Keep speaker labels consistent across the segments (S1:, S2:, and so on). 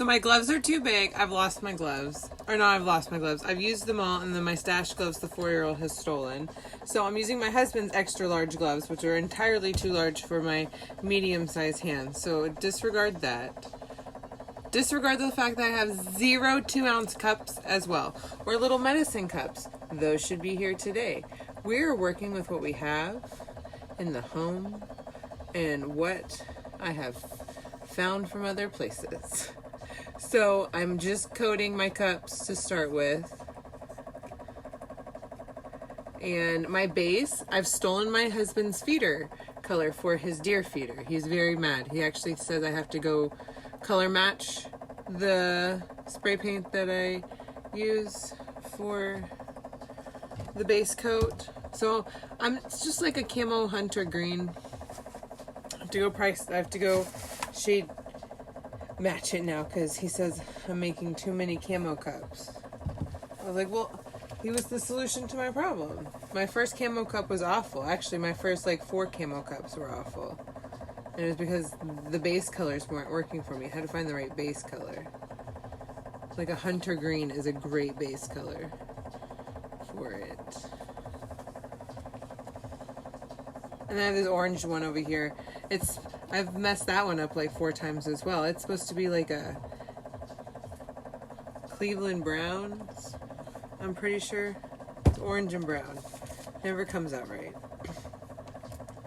S1: So my gloves are too big. I've lost my gloves. Or no, I've lost my gloves. I've used them all, and then my stash gloves the 4-year-old has stolen. So I'm using my husband's extra large gloves, which are entirely too large for my medium-sized hands. So disregard that. Disregard the fact that I have 0 2-ounce cups as well, or little medicine cups. Those should be here today. We're working with what we have in the home and what I have found from other places. So I'm just coating my cups to start with. And my base, I've stolen my husband's feeder color for his deer feeder. He's very mad. He actually says I have to go color match the spray paint that I use for the base coat. So it's just like a camo hunter green. I have to go shade match it now because he says I'm making too many camo cups. I was like, well, he was the solution to my problem. My first camo cup was awful. Actually, my first 4 camo cups were awful. And it was because the base colors weren't working for me. I had to find the right base color. Like a hunter green is a great base color for it. And then I have this orange one over here. I've messed that one up 4 times as well. It's supposed to be like a Cleveland brown. I'm pretty sure. It's orange and brown. Never comes out right.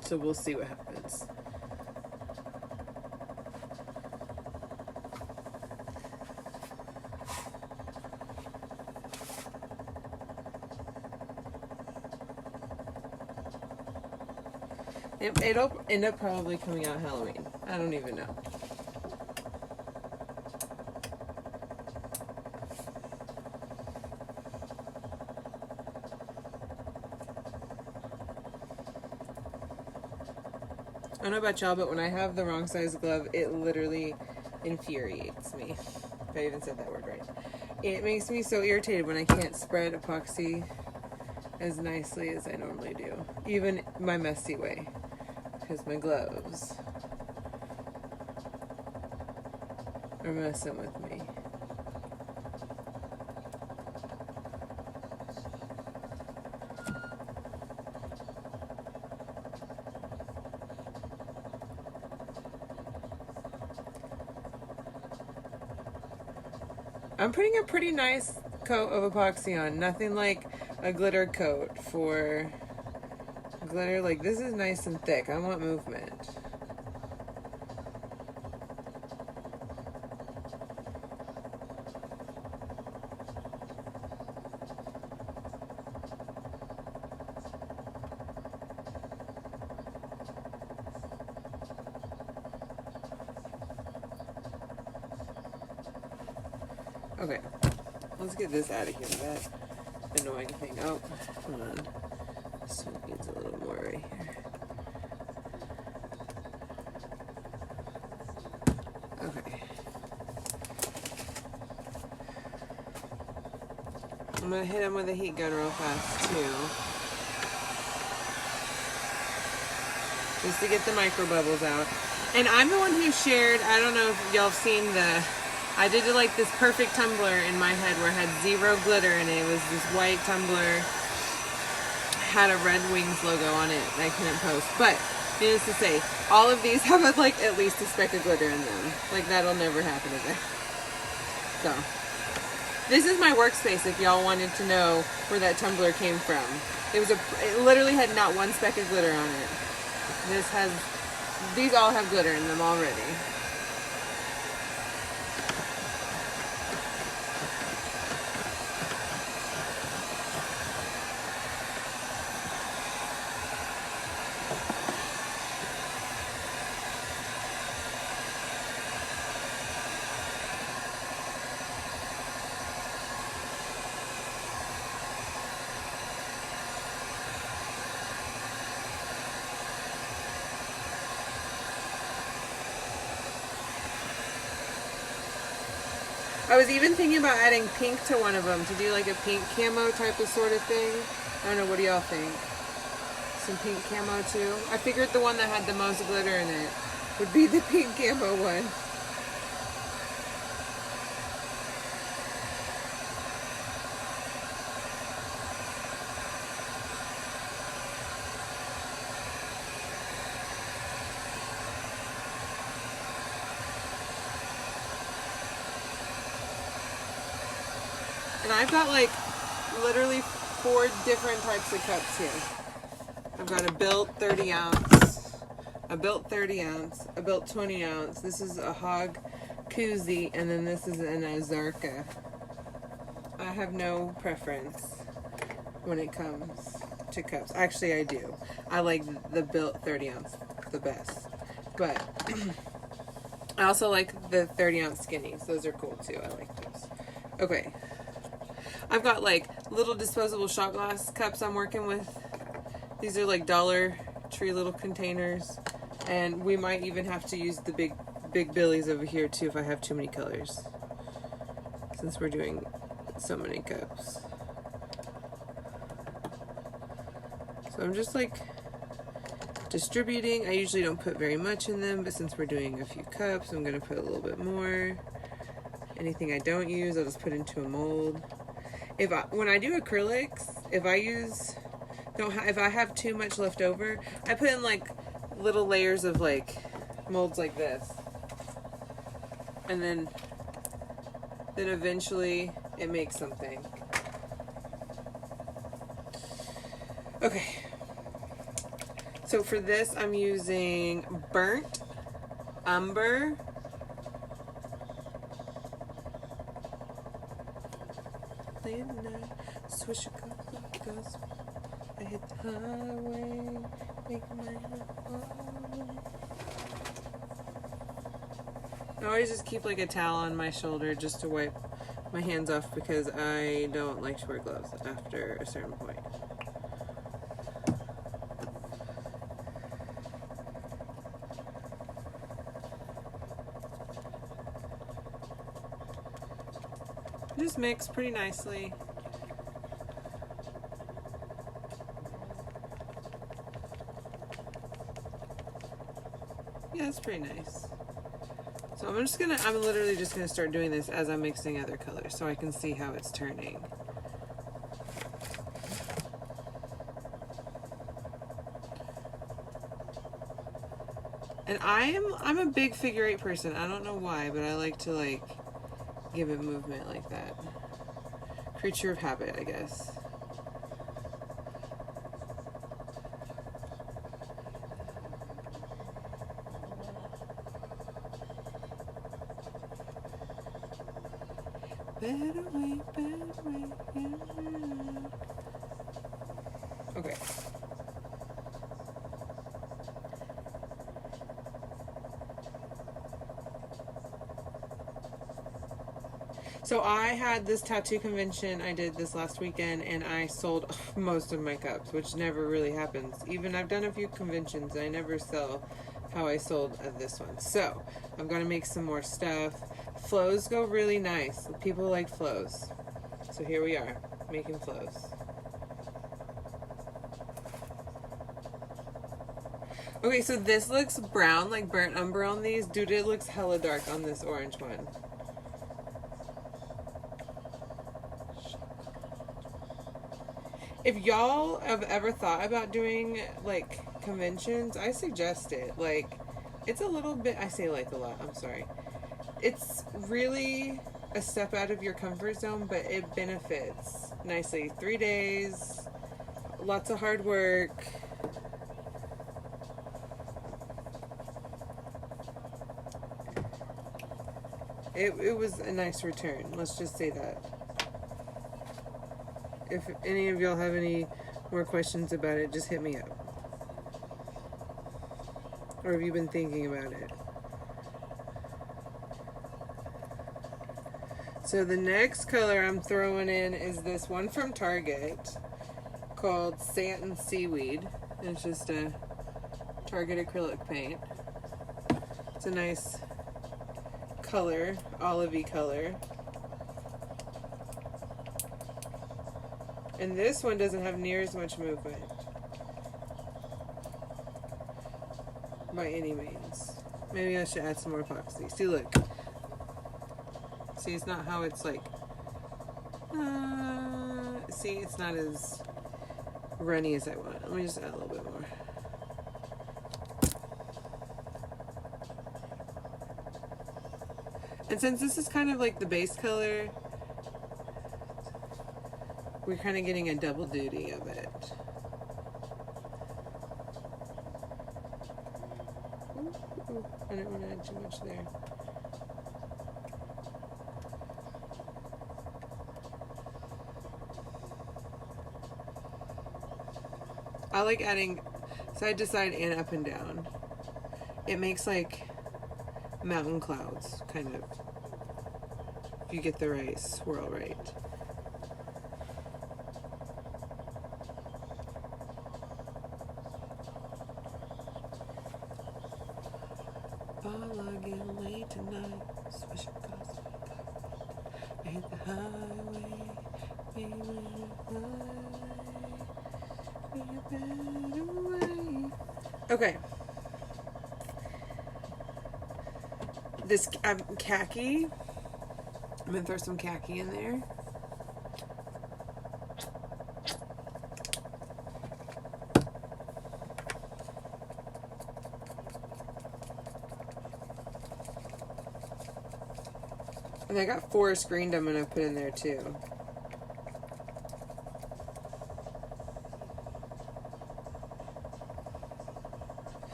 S1: So we'll see what happens. It'll end up probably coming out Halloween. I don't even know. I don't know about y'all, but when I have the wrong size glove, it literally infuriates me. If I even said that word right. It makes me so irritated when I can't spread epoxy as nicely as I normally do. Even my messy way. Because my gloves are messing with me. I'm putting a pretty nice coat of epoxy on. Nothing like a glitter coat for glitter. This is nice and thick. I want movement. Okay, let's get this out of here. That annoying thing. Oh, hold on. This one needs a little more right here. Okay. I'm gonna hit him with a heat gun real fast too. Just to get the micro bubbles out. And I'm the one who shared, I don't know if y'all have seen I did this perfect tumbler in my head where it had 0 glitter in it. It was this white tumbler, had a Red Wings logo on it that I couldn't post. But, needless to say, all of these have at least a speck of glitter in them. That'll never happen again. So, this is my workspace if y'all wanted to know where that tumbler came from. It literally had not 1 speck of glitter on it. These all have glitter in them already. I was even thinking about adding pink to one of them to do a pink camo type of sort of thing. I don't know, what do y'all think? Some pink camo too? I figured the one that had the most glitter in it would be the pink camo one. And I've got like literally 4 different types of cups here. I've got a built 30 ounce, a built 30 ounce, a built 20 ounce. This is a hog koozie, and then this is an Azarka. I have no preference when it comes to cups. Actually, I do. I like the built 30 ounce the best. But I also like the 30 ounce skinnies. Those are cool too. I like those. Okay. I've got like little disposable shot glass cups I'm working with. These are like Dollar Tree little containers. And we might even have to use the big billies over here too if I have too many colors. Since we're doing so many cups. So I'm just like distributing. I usually don't put very much in them, but since we're doing a few cups, I'm gonna put a little bit more. Anything I don't use, I'll just put into a mold. When I do acrylics, if I have too much left over, I put in like little layers of like molds like this, and then eventually it makes something. Okay. So for this, I'm using burnt umber. Swish a couple goes. I hit the highway, making my head. I always just keep like a towel on my shoulder just to wipe my hands off because I don't like to wear gloves after a certain point. Just mix pretty nicely. Yeah, it's pretty nice. So I'm literally just gonna start doing this as I'm mixing other colors so I can see how it's turning. And I'm a big figure 8 person. I don't know why, but I like to like give it movement like that. Creature of habit, I guess. Better way, yeah. Okay. So I had this tattoo convention I did this last weekend, and I sold most of my cups, which never really happens. Even I've done a few conventions, I never sell how I sold at this one. So I'm gonna make some more stuff. Flows go really nice. People like flows. So here we are, making flows. Okay, so this looks brown, like burnt umber on these. Dude, it looks hella dark on this orange one. If y'all have ever thought about doing like conventions, I suggest it. Like, it's a little bit, I say like a lot, I'm sorry. It's really a step out of your comfort zone, but it benefits nicely. 3 days, lots of hard work. It was a nice return, let's just say that. If any of y'all have any more questions about it, just hit me up. Or have you been thinking about it? So the next color I'm throwing in is this one from Target called Satin Seaweed. It's just a Target acrylic paint. It's a nice color, olivey color. And this one doesn't have near as much movement by any means. Maybe I should add some more epoxy. See, look. See, it's not how it's like. See, it's not as runny as I want. Let me just add a little bit more. And since this is kind of like the base color, we're kind of getting a double duty of it. Ooh, I didn't want to add too much there. I like adding side to side and up and down. It makes like mountain clouds, kind of. If you get the right swirl right. Ball again late tonight, swishing across I hit the highway, okay. This khaki. I'm gonna throw some khaki in there. And I got forest green I'm gonna put in there too.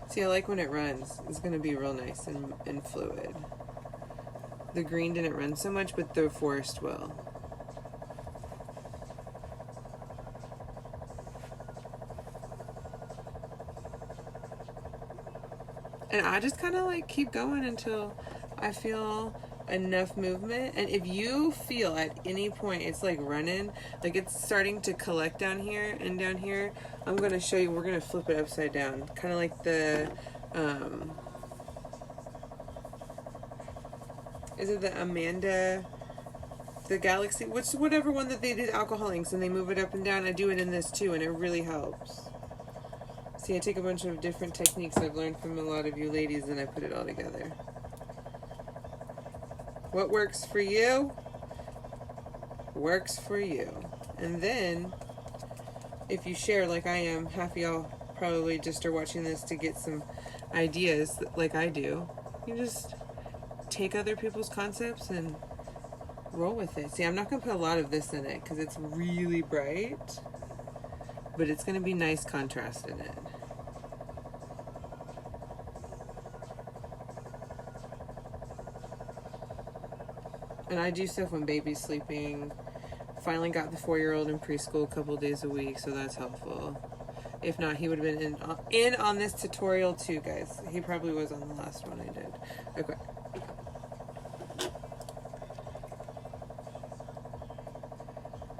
S1: See, I like when it runs. It's gonna be real nice and fluid. The green didn't run so much, but the forest will. And I just kind of like keep going until I feel enough movement. And if you feel at any point it's like running, like it's starting to collect down here and down here, I'm going to show you, we're going to flip it upside down. Kind of like the, is it the Amanda, the Galaxy, whatever one that they did alcohol inks and they move it up and down. I do it in this too, and it really helps. See, I take a bunch of different techniques I've learned from a lot of you ladies and I put it all together. What works for you, works for you. And then, if you share like I am, half of y'all probably just are watching this to get some ideas like I do. You just take other people's concepts and roll with it. See, I'm not going to put a lot of this in it because it's really bright, but it's going to be nice contrast in it. And I do stuff when baby's sleeping. Finally got the 4-year-old in preschool a couple days a week, so that's helpful. If not, he would have been in on this tutorial too, guys. He probably was on the last one I did. Okay.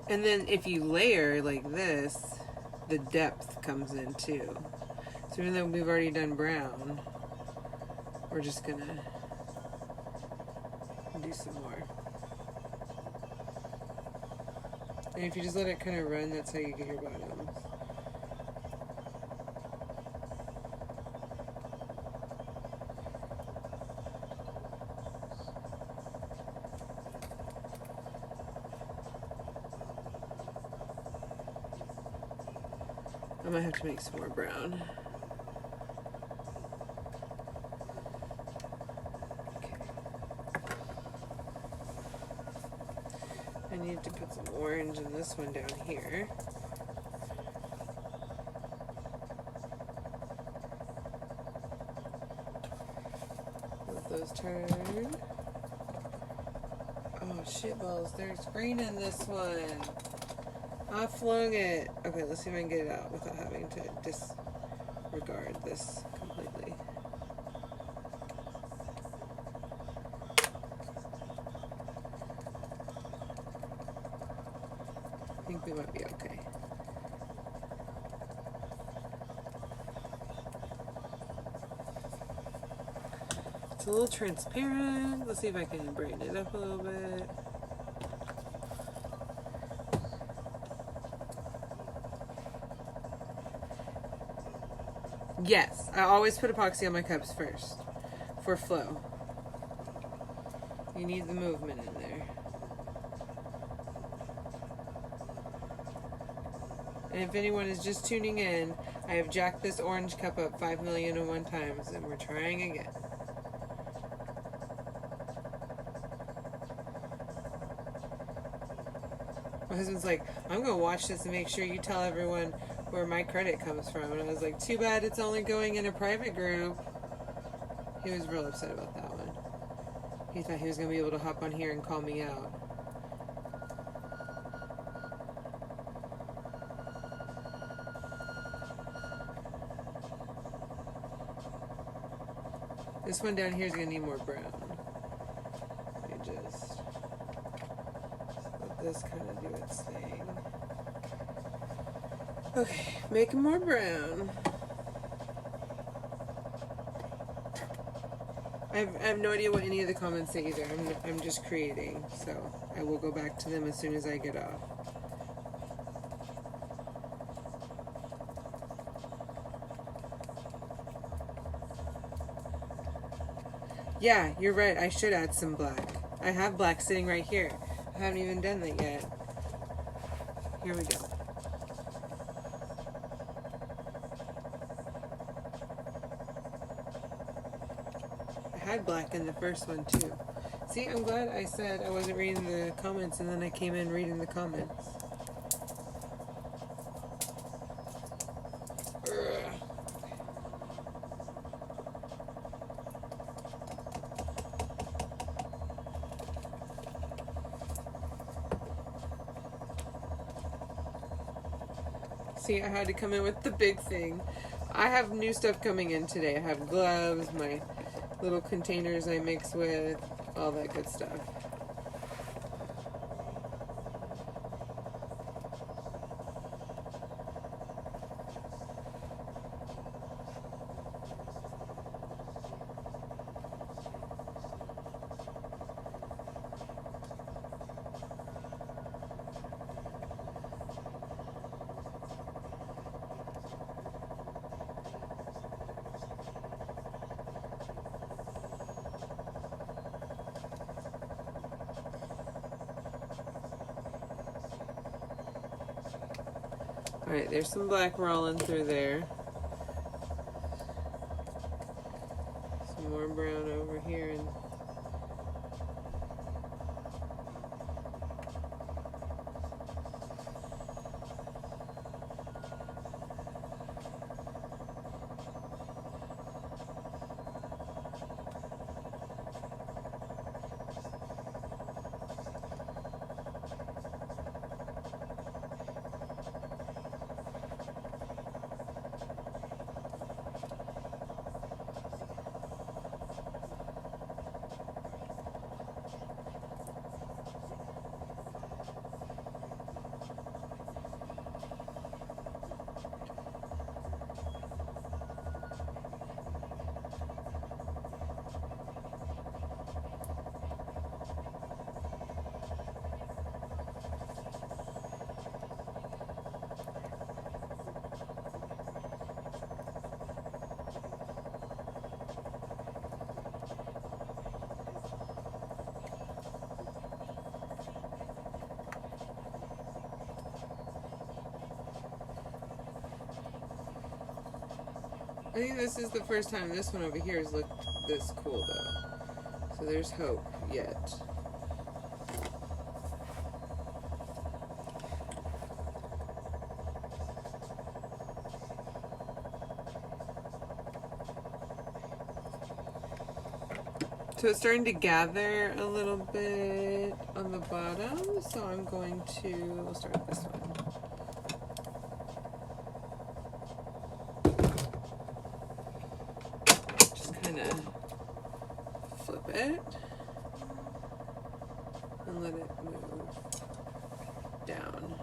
S1: And then if you layer like this, the depth comes in too. So even though we've already done brown, we're just gonna do some more. And if you just let it kind of run, that's how you get your bottoms. I might have to make some more brown. I need to put some orange in this one down here. Let those turn. Oh shit balls, there's green in this one. I flung it. Okay, let's see if I can get it out without having to disregard this completely. I think we might be okay. It's a little transparent. Let's see if I can brighten it up a little bit. Yes, I always put epoxy on my cups first for flow. You need the movement in there. And if anyone is just tuning in, I have jacked this orange cup up 5,000,001 times and we're trying again. My My husband's like, I'm gonna watch this and make sure you tell everyone where my credit comes from. And I was like, too bad it's only going in a private group. He was real upset about that one. He thought he was gonna be able to hop on here and call me out. This one down here is going to need more brown. Let me just let this kind of do its thing. Okay, making more brown. I have no idea what any of the comments say either. I'm just creating, so I will go back to them as soon as I get off. Yeah, you're right. I should add some black. I have black sitting right here. I haven't even done that yet. Here we go. I had black in the first one too. See, I'm glad I said I wasn't reading the comments and then I came in reading the comments. See, I had to come in with the big thing. I have new stuff coming in today. I have gloves, my little containers I mix with, all that good stuff. Alright, there's some black rolling through there. Some more brown over here. And I think this is the first time this one over here has looked this cool though. So there's hope yet. So it's starting to gather a little bit on the bottom, so I'm going to, we'll start with this one. Just kind of flip it and let it move down.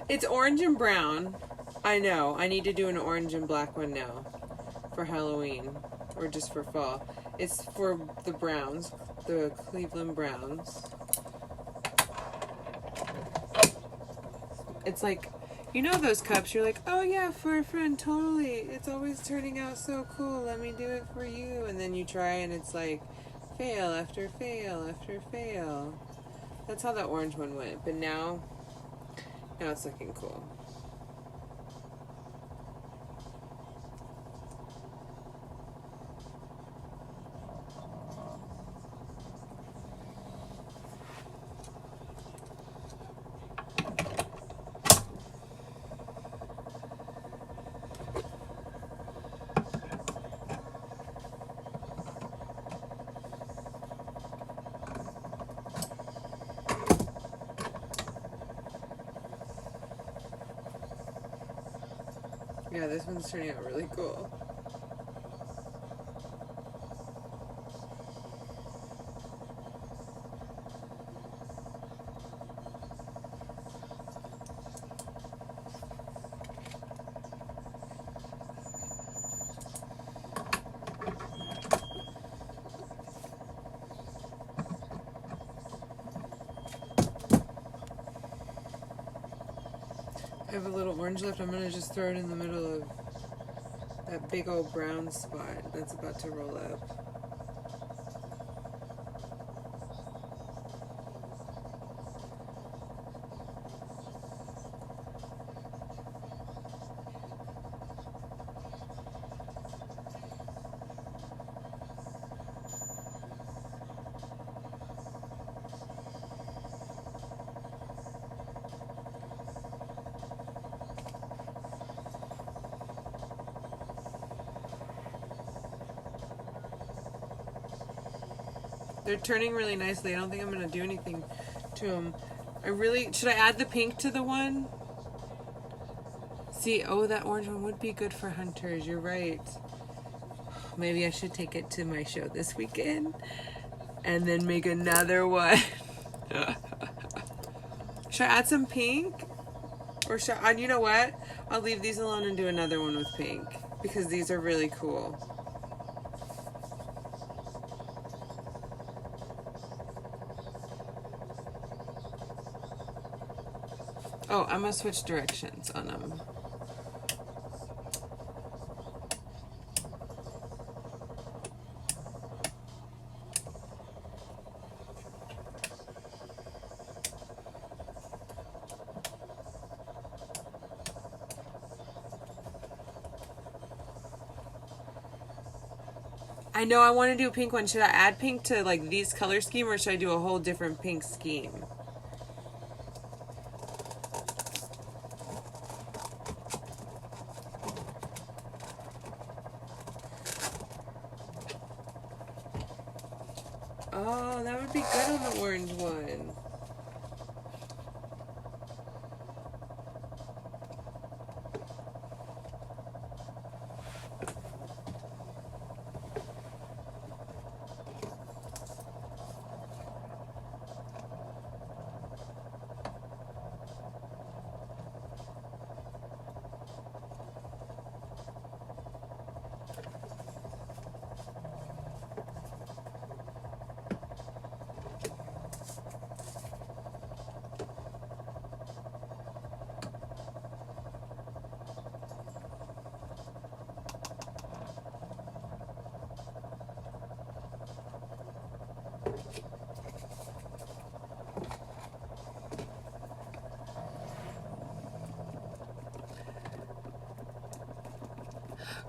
S1: It's orange and brown. I know. I need to do an orange and black one now for Halloween or just for fall. It's for the Browns, the Cleveland Browns. It's like, you know those cups, you're like, oh yeah, for a friend, totally. It's always turning out so cool. Let me do it for you. And then you try and it's like fail after fail after fail. That's how that orange one went. But now it's looking cool. Yeah, this one's turning out really cool. I have a little orange left. I'm going to just throw it in the middle of that big old brown spot that's about to roll up. They're turning really nicely. I don't think I'm going to do anything to them. Should I add the pink to the one? See, oh, that orange one would be good for hunters. You're right. Maybe I should take it to my show this weekend and then make another one. Should I add some pink? Or you know what? I'll leave these alone and do another one with pink because these are really cool. Oh, I'm going to switch directions on them. I know I want to do a pink one. Should I add pink to like these color scheme or should I do a whole different pink scheme? Oh, that would be good on the orange one.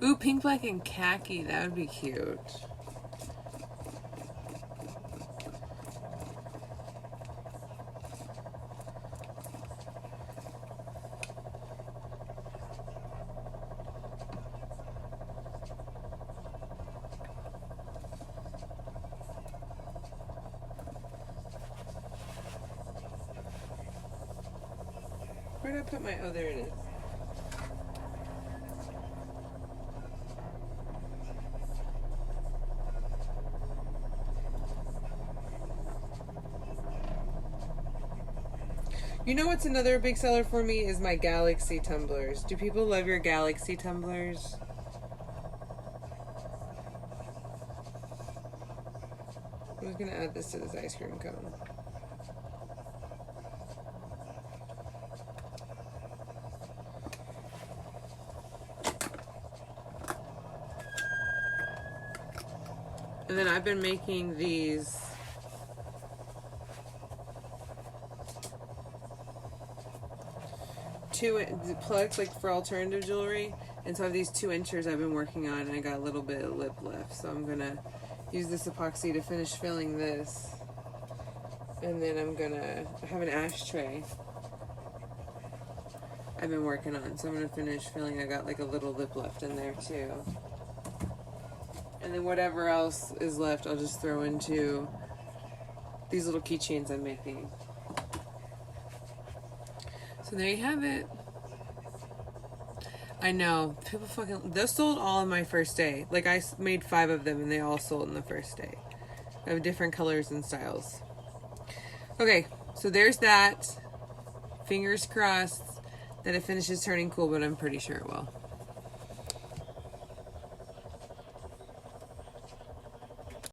S1: Ooh, pink, black, and khaki. That would be cute. Where did I put my... Oh, there it is. You know what's another big seller for me is my Galaxy tumblers. Do people love your Galaxy tumblers? I'm just gonna add this to this ice cream cone. And then I've been making these plugs like for alternative jewelry, and so I have these 2 inchers I've been working on, and I got a little bit of lip left, so I'm gonna use this epoxy to finish filling this, and then I have an ashtray I've been working on, so I'm gonna finish filling. I got like a little lip left in there too, and then whatever else is left I'll just throw into these little keychains I'm making. So there you have it. I know, people fucking, those sold all in my first day. Like I made 5 of them and they all sold in the first day. I have different colors and styles. Okay, so there's that. Fingers crossed that it finishes turning cool, but I'm pretty sure it will.